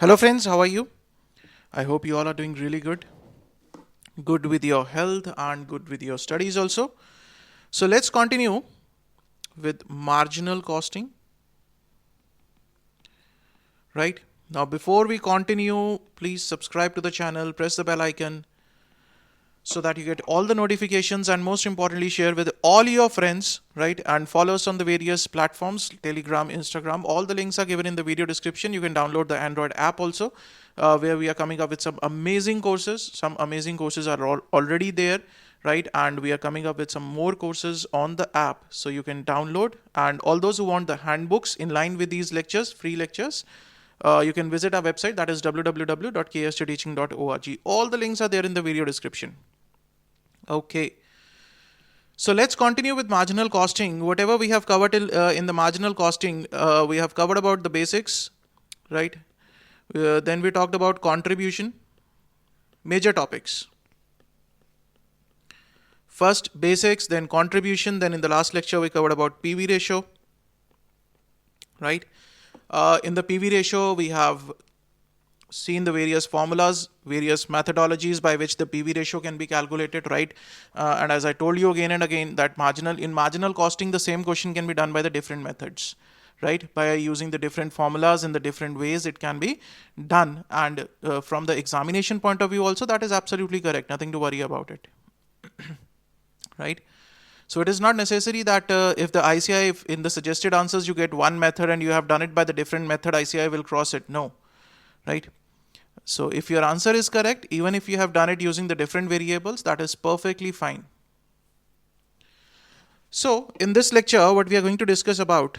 Hello, friends, how are you? I hope you all are doing really good. Good with your health and good with your studies also. So, let's continue with marginal costing, right? Now, before we continue, please subscribe to the channel, press the bell icon so that you get all the notifications, and most importantly, share with all your friends, right? And follow us on the various platforms: Telegram, Instagram. All the links are given in the video description. You can download the Android app also, where we are coming up with some amazing courses. Some amazing courses are already there, right? And we are coming up with some more courses on the app, so you can download. And all those who want the handbooks in line with these lectures, free lectures, you can visit our website, that is www.kstteaching.org. All the links are there in the video description. Okay. So let's continue with marginal costing. Whatever we have covered in the marginal costing, we have covered about the basics, right? Then we talked about contribution, major topics. First basics, then contribution, then in the last lecture we covered about PV ratio, right? In the PV ratio, we have seen the various formulas, various methodologies by which the PV ratio can be calculated, right? And as I told you again and again, that marginal costing, the same question can be done by the different methods, right? By using the different formulas in the different ways it can be done. And from the examination point of view also, that is absolutely correct. Nothing to worry about it, right? So it is not necessary that if the ICI, if in the suggested answers you get one method and you have done it by the different method, ICI will cross it. No, right? So if your answer is correct, even if you have done it using the different variables, that is perfectly fine. So in this lecture, what we are going to discuss about,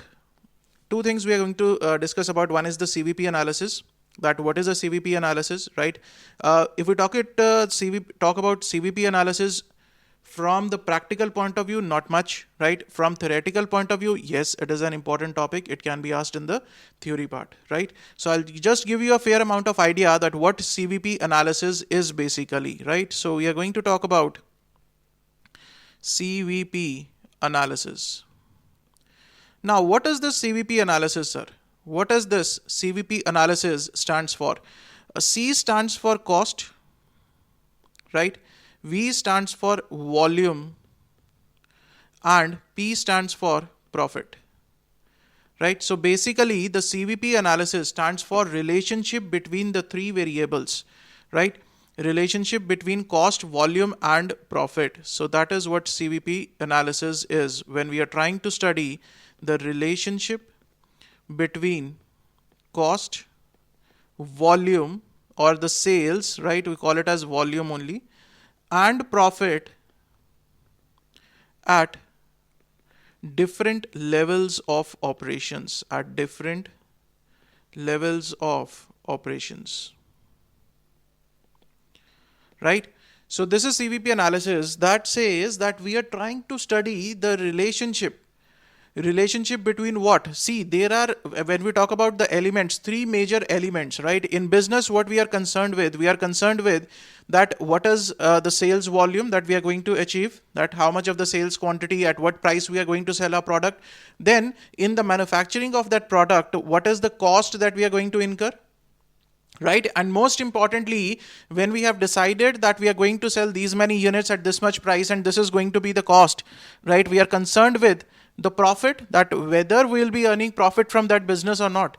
two things we are going to discuss about. One is the CVP analysis. That what is a CVP analysis, right? If we talk about CVP analysis from the practical point of view, not much, right? From theoretical point of view, yes, it is an important topic. It can be asked in the theory part, right? So I'll just give you a fair amount of idea that what CVP analysis is basically, right? So we are going to talk about CVP analysis. Now, what is this CVP analysis, sir? What does this CVP analysis stands for? C stands for cost, right? V stands for volume, and P stands for profit, right? So basically the CVP analysis stands for relationship between the three variables, right? Relationship between cost, volume and profit. So that is what CVP analysis is, when we are trying to study the relationship between cost, volume, or the sales, right? We call it as volume only, and profit at different levels of operations, at different levels of operations, right? So this is CVP analysis that says that we are trying to study the relationship between what? See, there are, when we talk about the elements, three major elements, right? In business, what we are concerned with, that what is the sales volume that we are going to achieve, that how much of the sales quantity, at what price we are going to sell our product. Then in the manufacturing of that product, what is the cost that we are going to incur, right? And most importantly, when we have decided that we are going to sell these many units at this much price and this is going to be the cost, right? We are concerned with the profit, that whether we will be earning profit from that business or not.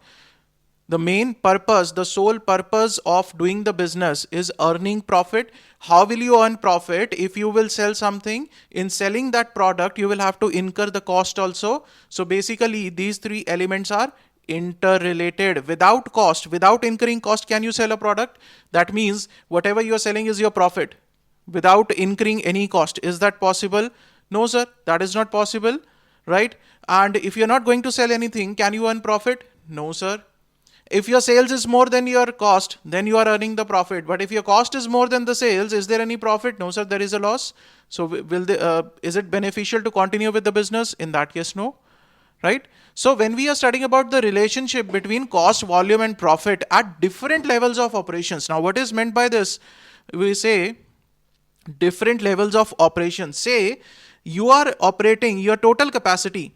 The main purpose, the sole purpose of doing the business is earning profit. How will you earn profit? If you will sell something, in selling that product, you will have to incur the cost also. So basically, these three elements are interrelated. Without cost, without incurring cost, can you sell a product? That means whatever you are selling is your profit without incurring any cost. Is that possible? No, sir, that is not possible, right? And if you're not going to sell anything, can you earn profit? No, sir. If your sales is more than your cost, then you are earning the profit. But if your cost is more than the sales, is there any profit? No, sir, there is a loss. So is it beneficial to continue with the business? In that case, no, right? So when we are studying about the relationship between cost, volume and profit at different levels of operations. Now, what is meant by this? We say different levels of operations. Say you are operating your total capacity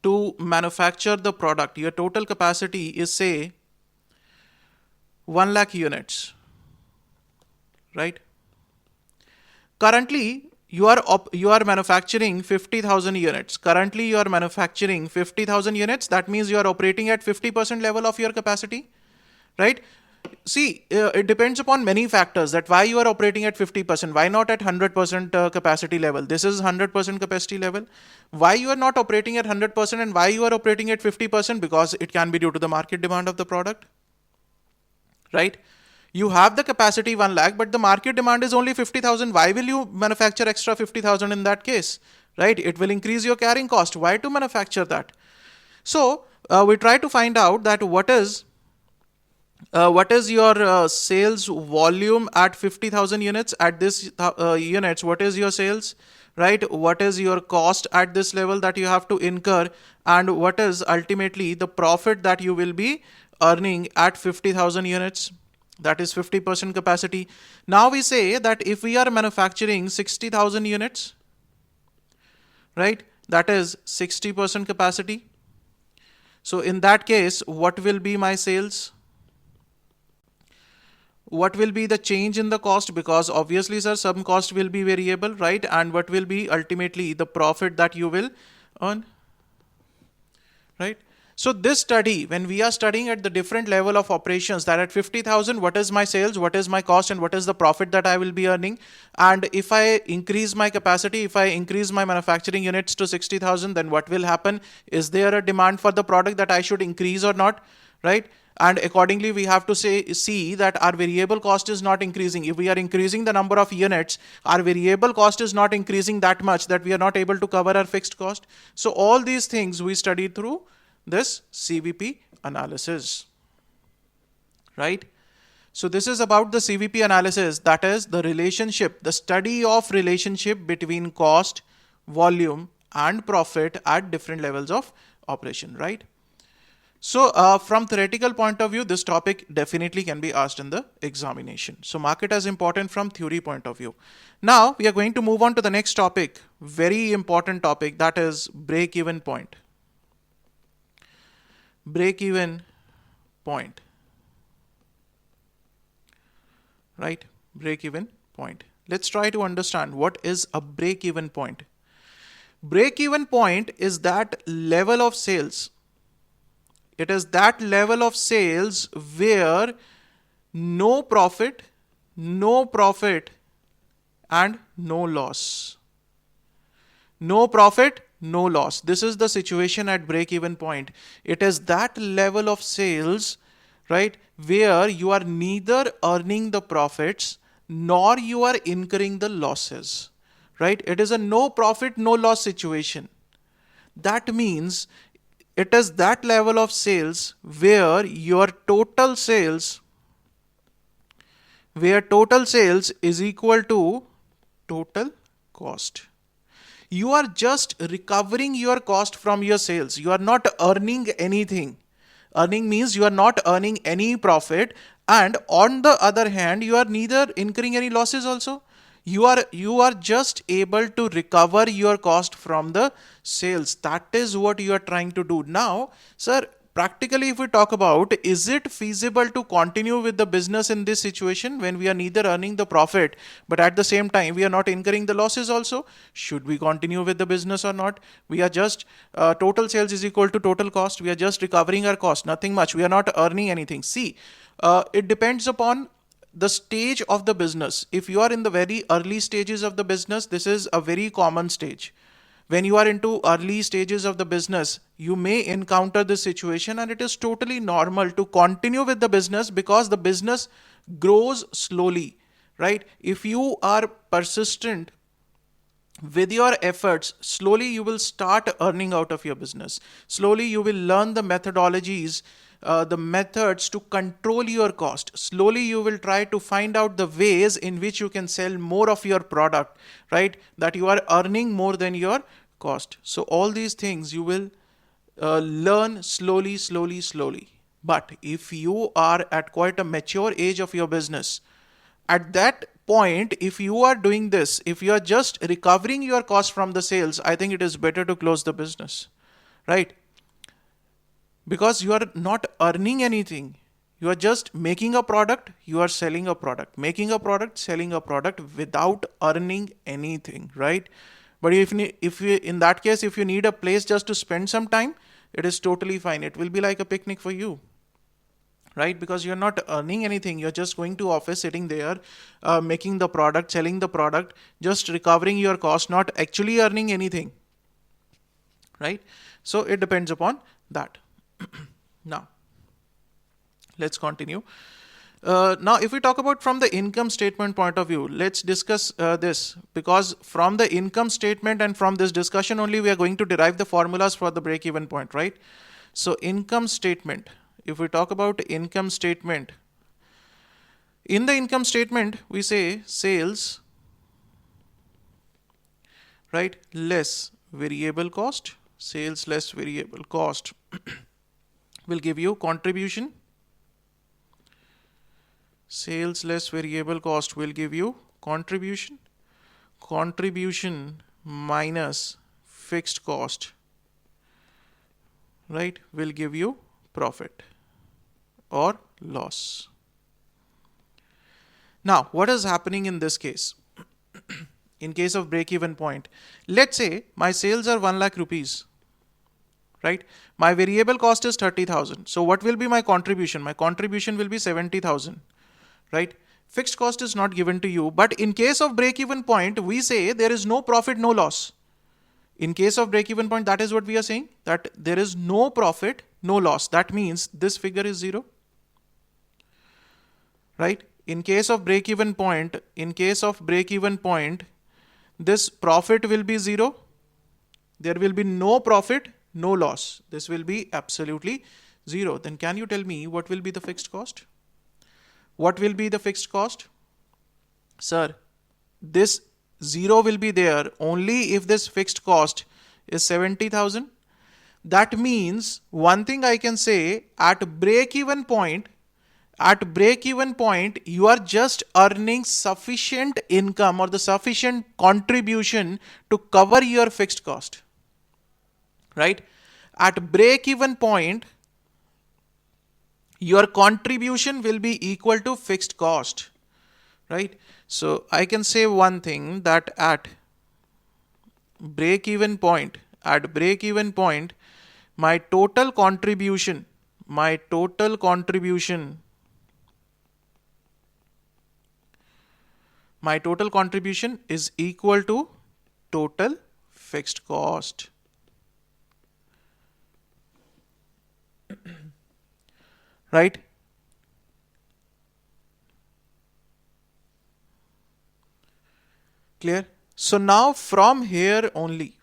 to manufacture the product, your total capacity is say 1 lakh units, right? Currently, you are manufacturing 50,000 units. Currently, you are manufacturing 50,000 units. That means you are operating at 50% level of your capacity, right? See, it depends upon many factors that why you are operating at 50%, why not at 100% capacity level. This is 100% capacity level. Why you are not operating at 100% and why you are operating at 50%? Because it can be due to the market demand of the product, right? You have the capacity 1 lakh, but the market demand is only 50,000. Why will you manufacture extra 50,000 in that case, right? It will increase your carrying cost. Why to manufacture that? So we try to find out that what is your sales volume at 50,000 units at this units. What is your sales, right? What is your cost at this level that you have to incur, and what is ultimately the profit that you will be earning at 50,000 units? That is 50% capacity. Now we say that if we are manufacturing 60,000 units, right, that is 60% capacity. So in that case, what will be my sales? What will be the change in the cost? Because obviously, sir, some cost will be variable, right? And what will be ultimately the profit that you will earn, right? So this study, when we are studying at the different level of operations, that at 50,000, what is my sales, what is my cost, and what is the profit that I will be earning? And if I increase my capacity, if I increase my manufacturing units to 60,000, then what will happen? Is there a demand for the product that I should increase or not, right? And accordingly, we have to see that our variable cost is not increasing. If we are increasing the number of units, our variable cost is not increasing that much that we are not able to cover our fixed cost. So all these things we studied through this CVP analysis, right? So this is about the CVP analysis, that is the relationship, the study of relationship between cost, volume, and profit at different levels of operation, right? So from theoretical point of view, this topic definitely can be asked in the examination. So market is important from theory point of view. Now we are going to move on to the next topic, very important topic, that is break-even point. Break-even point, right? Break-even point. Let's try to understand what is a break-even point. Break-even point is that level of sales. It is that level of sales where no profit, and no loss. No profit, no loss. This is the situation at break-even point. It is that level of sales, right, where you are neither earning the profits nor you are incurring the losses, right? It is a no profit, no loss situation. That means it is that level of sales where your total sales, is equal to total cost. You are just recovering your cost from your sales. You are not earning anything. Earning means you are not earning any profit, and on the other hand, you are neither incurring any losses also. You are just able to recover your cost from the sales. That is what you are trying to do. Now, sir, practically if we talk about, is it feasible to continue with the business in this situation when we are neither earning the profit but at the same time we are not incurring the losses also? Should we continue with the business or not? We are just total sales is equal to total cost. We are just recovering our cost, nothing much. We are not earning anything. See, it depends upon the stage of the business. If you are in the very early stages of the business, this is a very common stage. When you are into early stages of the business, you may encounter this situation, and it is totally normal to continue with the business because the business grows slowly, right? If you are persistent with your efforts, slowly you will start earning out of your business. Slowly you will learn the methodologies, the methods to control your cost. Slowly you will try to find out the ways in which you can sell more of your product, right? That you are earning more than your cost. So all these things you will learn slowly. But if you are at quite a mature age of your business, at that point, if you are doing this, if you are just recovering your cost from the sales, I think it is better to close the business, right? because you are not earning anything. You are just making a product, you are selling a product, making a product, selling a product without earning anything, right? But if you in that case, if you need a place just to spend some time, it is totally fine. It will be like a picnic for you, right? Because you're not earning anything. You're just going to office, sitting there, making the product, selling the product, just recovering your cost, not actually earning anything, right? So it depends upon that. Now, let's continue. Now, if we talk about from the income statement point of view, let's discuss this, because from the income statement and from this discussion only we are going to derive the formulas for the break-even point, right? So income statement, if we talk about income statement, in the income statement we say sales, right, less variable cost, sales less variable cost will give you contribution. Sales less variable cost will give you contribution. Contribution minus fixed cost, right, will give you profit or loss. Now, what is happening in this case? In case of break-even point, let's say my sales are 1 lakh rupees, right? My variable cost is 30,000. So what will be my contribution? My contribution will be 70,000, right? Fixed cost is not given to you, but in case of break-even point, we say there is no profit, no loss. In case of break-even point, that is what we are saying, that there is no profit, no loss. That means this figure is 0, right? In case of break-even point, this profit will be 0. There will be no profit, no loss. This will be absolutely 0. Then can you tell me what will be the fixed cost? What will be the fixed cost? Sir, this 0 will be there only if this fixed cost is 70,000. That means one thing I can say, at break-even point, you are just earning sufficient income or the sufficient contribution to cover your fixed cost, right? At break-even point, your contribution will be equal to fixed cost, right? So I can say one thing, that at break-even point, my total contribution is equal to total fixed cost. Right? Clear? So now from here only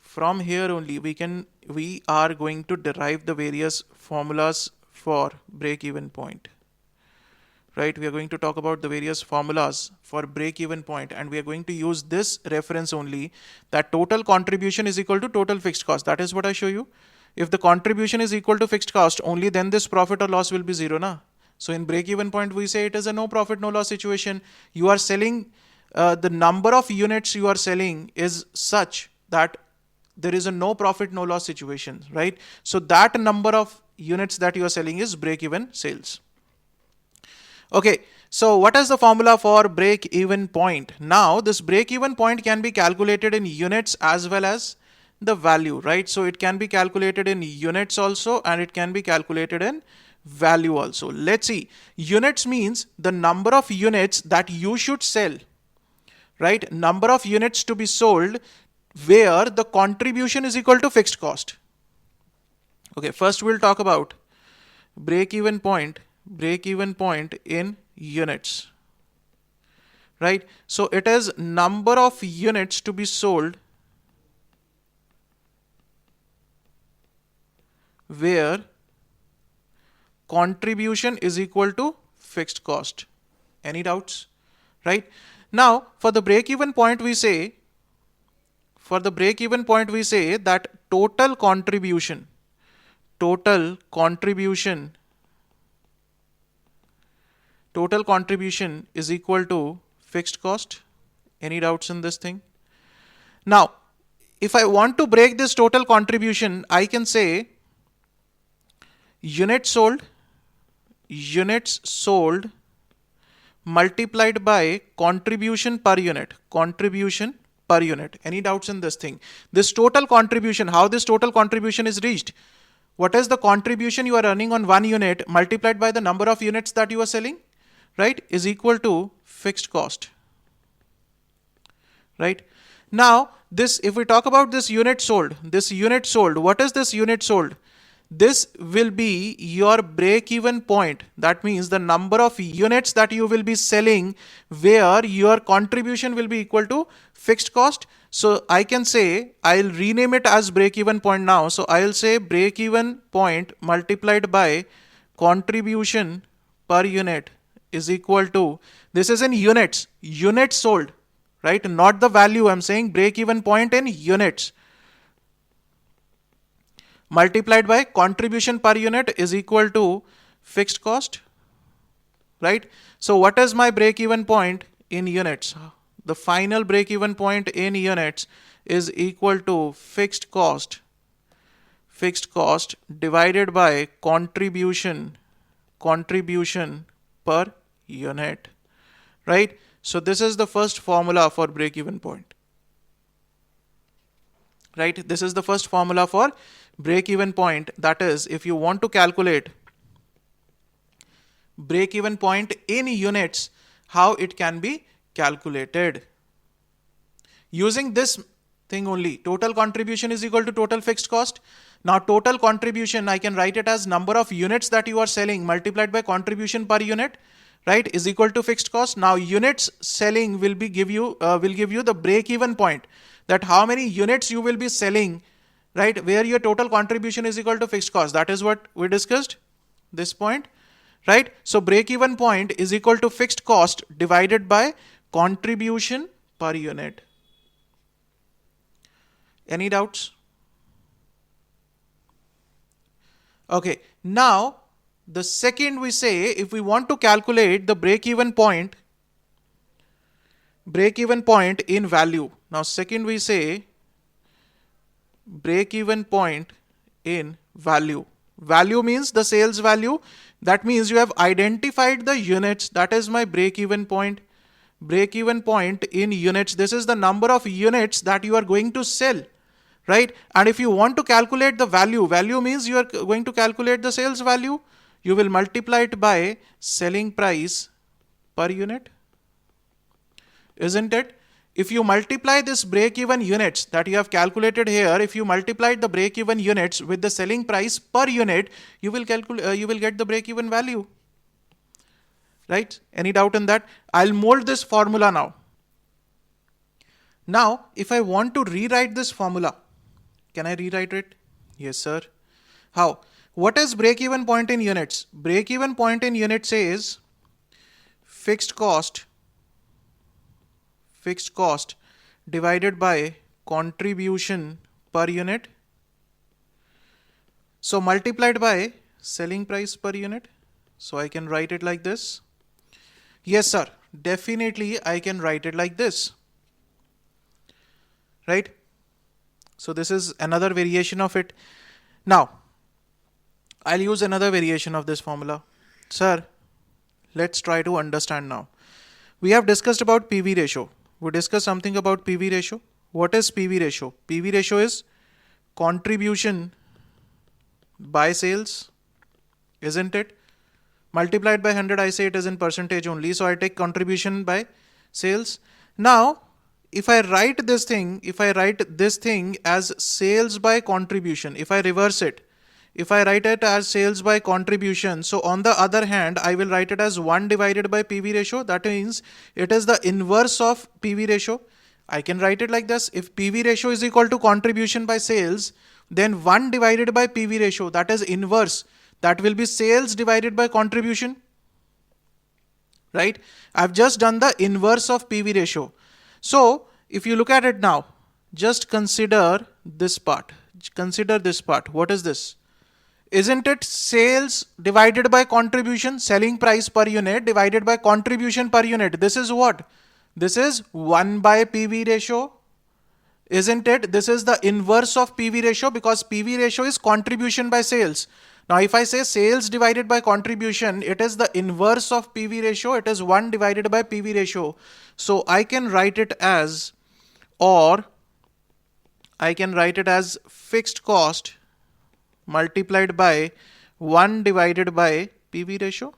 we are going to derive the various formulas for break-even point. Right? We are going to talk about the various formulas for break-even point, and we are going to use this reference only, that total contribution is equal to total fixed cost. That is what I show you. If the contribution is equal to fixed cost, only then this profit or loss will be 0, na? So in break-even point, we say it is a no profit, no loss situation. You are selling, the number of units you are selling is such that there is a no profit, no loss situation, right? So that number of units that you are selling is break-even sales. Okay, so what is the formula for break-even point? Now, this break-even point can be calculated in units as well as the value, right? So it can be calculated in units also, and it can be calculated in value also. Let's see. Units means the number of units that you should sell, right? Number of units to be sold where the contribution is equal to fixed cost. Okay, first we'll talk about break-even point in units, right? So it is number of units to be sold where contribution is equal to fixed cost. Any doubts? Right? Now, for the break-even point, we say that total contribution is equal to fixed cost. Any doubts in this thing? Now, if I want to break this total contribution, I can say units sold multiplied by contribution per unit. Any doubts in this thing? This total contribution, how this total contribution is reached? What is the contribution you are earning on 1 unit multiplied by the number of units that you are selling, right, is equal to fixed cost, right? Now, this, if we talk about this unit sold, what is this unit sold? This will be your break-even point. That means the number of units that you will be selling where your contribution will be equal to fixed cost. So I can say, I'll rename it as break-even point now. So I'll say break-even point multiplied by contribution per unit is equal to, this is in units sold, right? Not the value. I'm saying break-even point in units multiplied by contribution per unit is equal to fixed cost, right? So what is my break-even point in units? The final break-even point in units is equal to fixed cost divided by contribution per unit, right? So this is the first formula for break-even point, right? This is the first formula for break-even point. That is, if you want to calculate break-even point in units, how it can be calculated. Using this thing only, total contribution is equal to total fixed cost. Now total contribution, I can write it as number of units that you are selling multiplied by contribution per unit, right, is equal to fixed cost. Now units selling will give you the break-even point, that how many units you will be selling, right, where your total contribution is equal to fixed cost. That is what we discussed, this point, right? So break-even point is equal to fixed cost divided by contribution per unit. Any doubts? Okay, now the second we say, if we want to calculate the break-even point in value. Now second we say break-even point in value. Value means the sales value. That means you have identified the units. That is my break-even point. Break-even point in units. This is the number of units that you are going to sell, right? And if you want to calculate the value means you are going to calculate the sales value. You will multiply it by selling price per unit, isn't it? If you multiply this break-even units that you have calculated here, if you multiply the break-even units with the selling price per unit, you will get the break-even value, right? Any doubt in that? I'll mold this formula now. Now, if I want to rewrite this formula, can I rewrite it? Yes, sir. How? What is break-even point in units? Break-even point in units is fixed cost divided by contribution per unit, so multiplied by selling price per unit. So I can write it like this. Yes, sir. Definitely I can write it like this, right? So this is another variation of it. Now, I'll use another variation of this formula. Sir, let's try to understand now. We have discussed about PV ratio. We discussed something about PV ratio. What is PV ratio? PV ratio is contribution by sales, isn't it? Multiplied by 100, I say it is in percentage only. So I take contribution by sales. Now, if I write this thing as sales by contribution, if I reverse it, if I write it as sales by contribution, so on the other hand, I will write it as 1 divided by PV ratio. That means it is the inverse of PV ratio. I can write it like this. If PV ratio is equal to contribution by sales, then 1 divided by PV ratio, that is inverse. That will be sales divided by contribution, right? I've just done the inverse of PV ratio. So if you look at it now, just consider this part. Consider this part. What is this? Isn't it sales divided by contribution, selling price per unit divided by contribution per unit? This is what? This is 1 by PV ratio, isn't it? This is the inverse of PV ratio because PV ratio is contribution by sales. Now, if I say sales divided by contribution, it is the inverse of PV ratio. It is 1 divided by PV ratio. So I can write it as, or I can write it as fixed cost multiplied by 1 divided by PV ratio,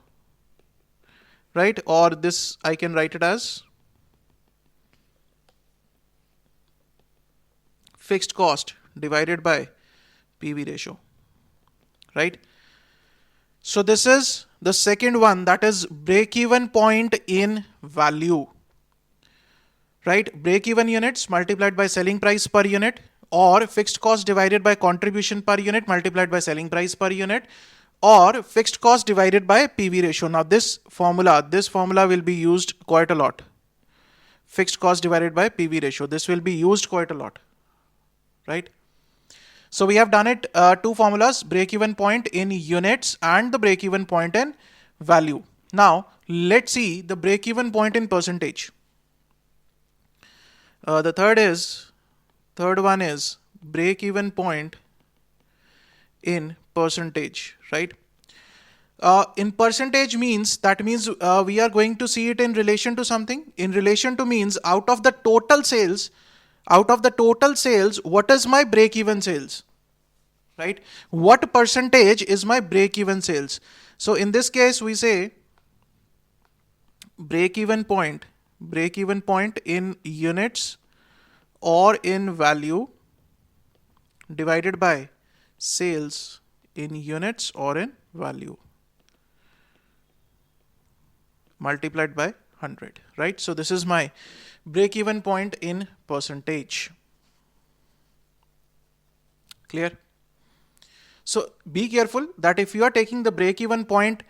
right? Or this I can write it as fixed cost divided by PV ratio, right? So this is the second one, that is break-even point in value, right? Break-even units multiplied by selling price per unit, or fixed cost divided by contribution per unit multiplied by selling price per unit, or fixed cost divided by PV ratio. Now this formula will be used quite a lot. Fixed cost divided by PV ratio. This will be used quite a lot, right? So we have done it, two formulas, break-even point in units and the break-even point in value. Now let's see the break-even point in percentage. The third one is break-even point in percentage, right? In percentage means, that means we are going to see it in relation to something. In relation to means out of the total sales, what is my break-even sales, right? What percentage is my break-even sales? So in this case, we say break-even point in units or in value divided by sales in units or in value multiplied by 100, right? So this is my break-even point in percentage. Clear? So be careful that if you are taking the break-even point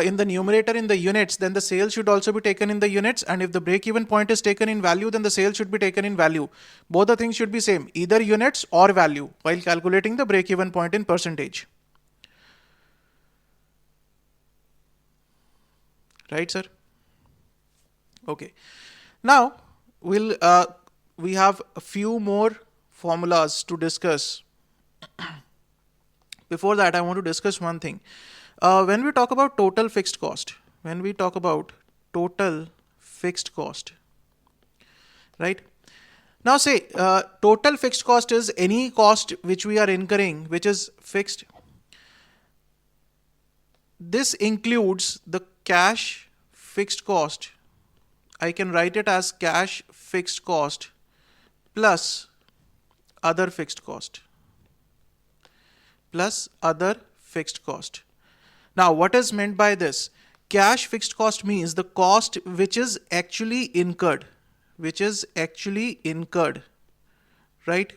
in the numerator in the units, then the sales should also be taken in the units, and if the break-even point is taken in value, then the sales should be taken in value. Both the things should be same, either units or value, while calculating the break-even point in percentage. Right, sir? Okay. Now we have a few more formulas to discuss. Before that, I want to discuss one thing. When we talk about total fixed cost, right? Now say total fixed cost is any cost which we are incurring which is fixed. This includes the cash fixed cost. I can write it as cash fixed cost plus other fixed cost. Now what is meant by this? Cash fixed cost means the cost which is actually incurred, right?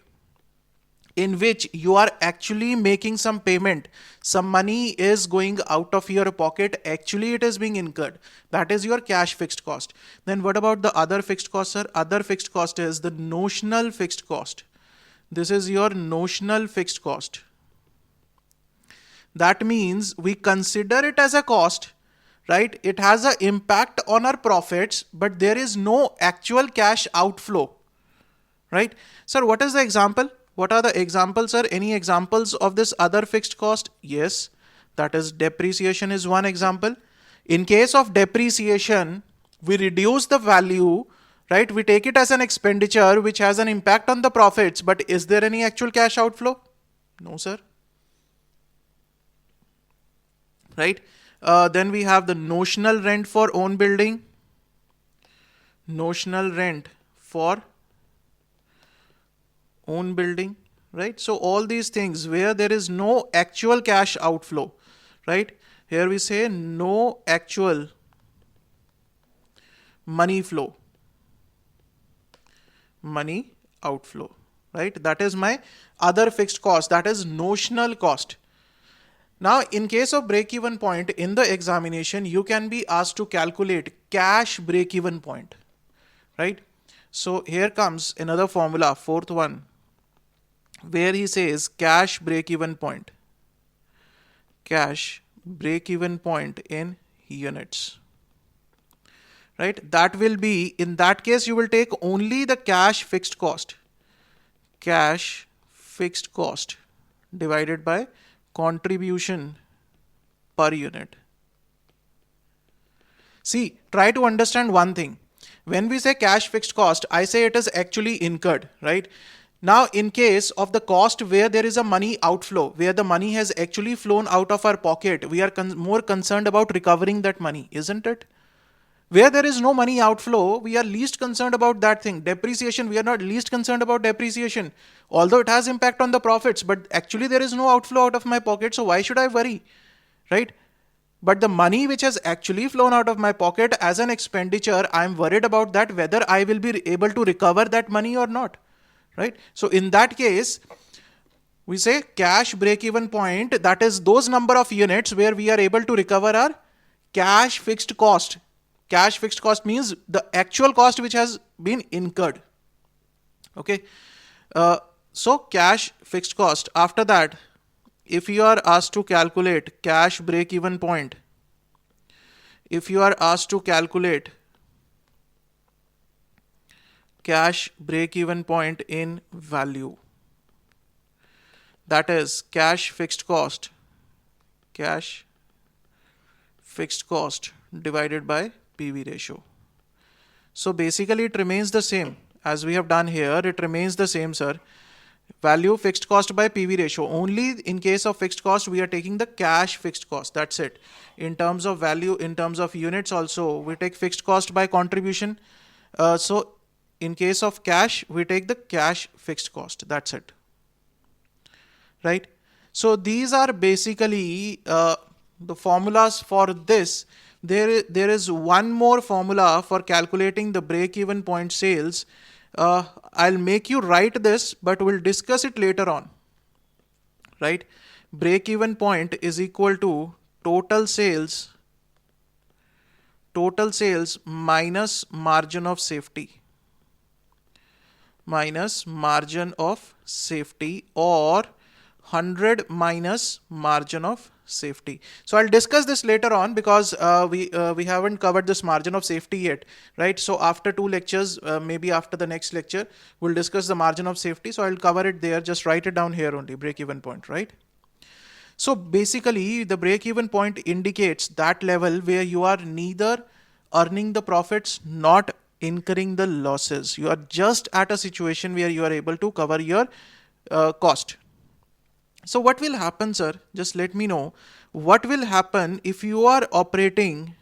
In which you are actually making some payment, some money is going out of your pocket, actually it is being incurred. That is your cash fixed cost. Then what about the other fixed cost, sir? Other fixed cost is the notional fixed cost. This is your notional fixed cost. That means we consider it as a cost, right? It has an impact on our profits, but there is no actual cash outflow, right? Sir, what is the example? What are the examples, sir? Any examples of this other fixed cost? Yes, that is depreciation is one example. In case of depreciation, we reduce the value, right? We take it as an expenditure which has an impact on the profits, but is there any actual cash outflow? No, sir. Right? Then we have the notional rent for own building. Notional rent for own building, right? So all these things where there is no actual cash outflow, right? Here we say no actual money outflow, right? That is my other fixed cost, that is notional cost. Now, in case of break-even point in the examination, you can be asked to calculate cash break-even point, right? So here comes another formula, fourth one, where he says cash break-even point in units, right? That will be, in that case, you will take only the cash fixed cost divided by contribution per unit. See, try to understand one thing. When we say cash fixed cost, I say it is actually incurred, right? Now, in case of the cost where there is a money outflow, where the money has actually flown out of our pocket, we are more concerned about recovering that money, isn't it? Where there is no money outflow, we are least concerned about that thing. Depreciation, we are not least concerned about depreciation. Although it has impact on the profits, but actually there is no outflow out of my pocket, so why should I worry, right? But the money which has actually flown out of my pocket as an expenditure, I am worried about that, whether I will be able to recover that money or not, right? So in that case, we say cash break-even point, that is those number of units where we are able to recover our cash fixed cost. Cash fixed cost means the actual cost which has been incurred. Okay. So cash fixed cost. After that, if you are asked to calculate cash break-even point, if you are asked to calculate cash break-even point in value, that is cash fixed cost divided by PV ratio. So basically it remains the same as we have done here. It remains the same, sir. Value fixed cost by PV ratio. Only in case of fixed cost, we are taking the cash fixed cost. That's it. In terms of value, in terms of units also, we take fixed cost by contribution. So in case of cash, we take the cash fixed cost. That's it. Right? So these are basically the formulas for this. There is one more formula for calculating the break-even point sales. I'll make you write this, but we'll discuss it later on. Right? Break-even point is equal to total sales minus margin of safety. Minus margin of safety, or 100 minus margin of safety. So I'll discuss this later on, because we haven't covered this margin of safety yet, right? So after 2 lectures, maybe after the next lecture, we'll discuss the margin of safety. So I'll cover it there. Just write it down here only, break-even point, right? So basically the break-even point indicates that level where you are neither earning the profits, not incurring the losses. You are just at a situation where you are able to cover your cost. So what will happen, sir? Just let me know. What will happen if you are operating,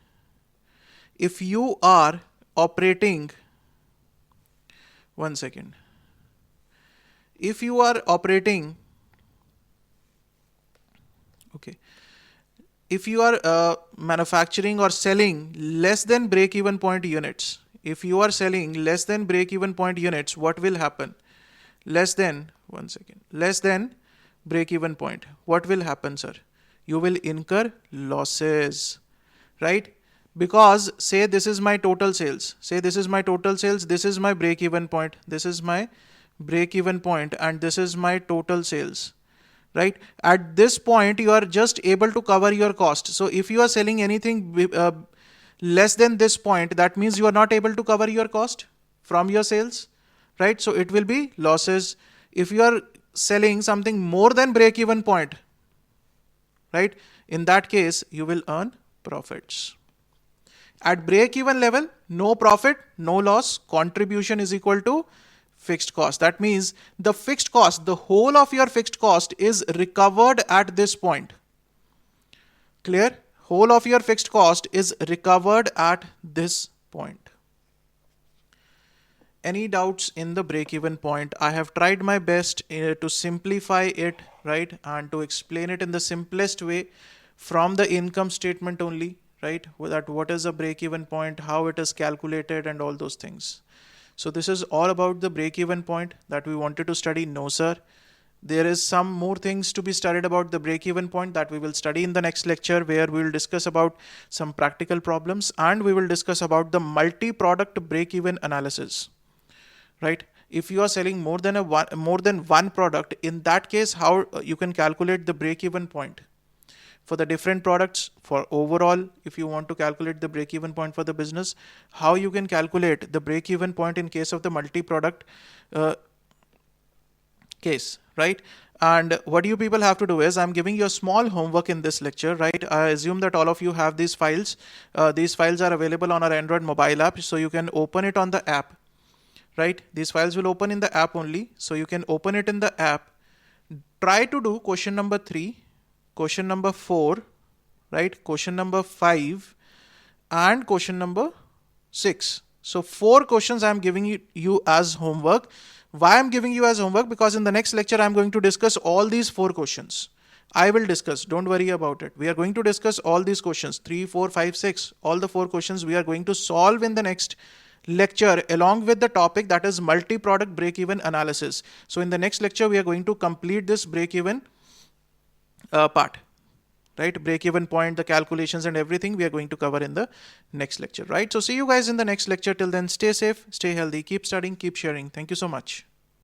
one second. If you are operating, okay, if you are manufacturing or selling less than break-even point units, if you are selling less than break-even point units, what will happen? Less than break-even point. What will happen, sir? You will incur losses, right? Because say this is my total sales. This is my break-even point. This is my break-even point, and this is my total sales, right? At this point, you are just able to cover your cost. So if you are selling anything less than this point, that means you are not able to cover your cost from your sales, right? So it will be losses. If you are selling something more than break-even point, right? In that case, you will earn profits. At break-even level, no profit, no loss, contribution is equal to fixed cost. That means the fixed cost, the whole of your fixed cost is recovered at this point. Clear? Whole of your fixed cost is recovered at this point. Any doubts in the break-even point? I have tried my best to simplify it, right? And to explain it in the simplest way from the income statement only, right? That what is a break-even point, how it is calculated, and all those things. So this is all about the break-even point that we wanted to study. No, sir. There is some more things to be studied about the break-even point that we will study in the next lecture, where we will discuss about some practical problems, and we will discuss about the multi-product break-even analysis. Right? If you are selling more than one product, in that case, how you can calculate the break-even point for the different products. For overall, if you want to calculate the break-even point for the business, how you can calculate the break-even point in case of the multi-product case, right? And what you people have to do is, I'm giving you a small homework in this lecture, right? I assume that all of you have these files. These files are available on our Android mobile app, so you can open it on the app, right? These files will open in the app only, so you can open it in the app. Try to do question number 3, question number 4, right? Question number 5, and question number 6. So 4 questions I am giving you as homework. Why I'm giving you as homework? Because in the next lecture I'm going to discuss all these 4 questions. I will discuss, don't worry about it. We are going to discuss all these questions, 3, 4, 5, 6, all the 4 questions we are going to solve in the next lecture along with the topic, that is multi-product break-even analysis. So in the next lecture we are going to complete this break-even part, right? Break-even point, the calculations and everything we are going to cover in the next lecture, right? So see you guys in the next lecture. Till then, stay safe, stay healthy, keep studying, keep sharing. Thank you so much.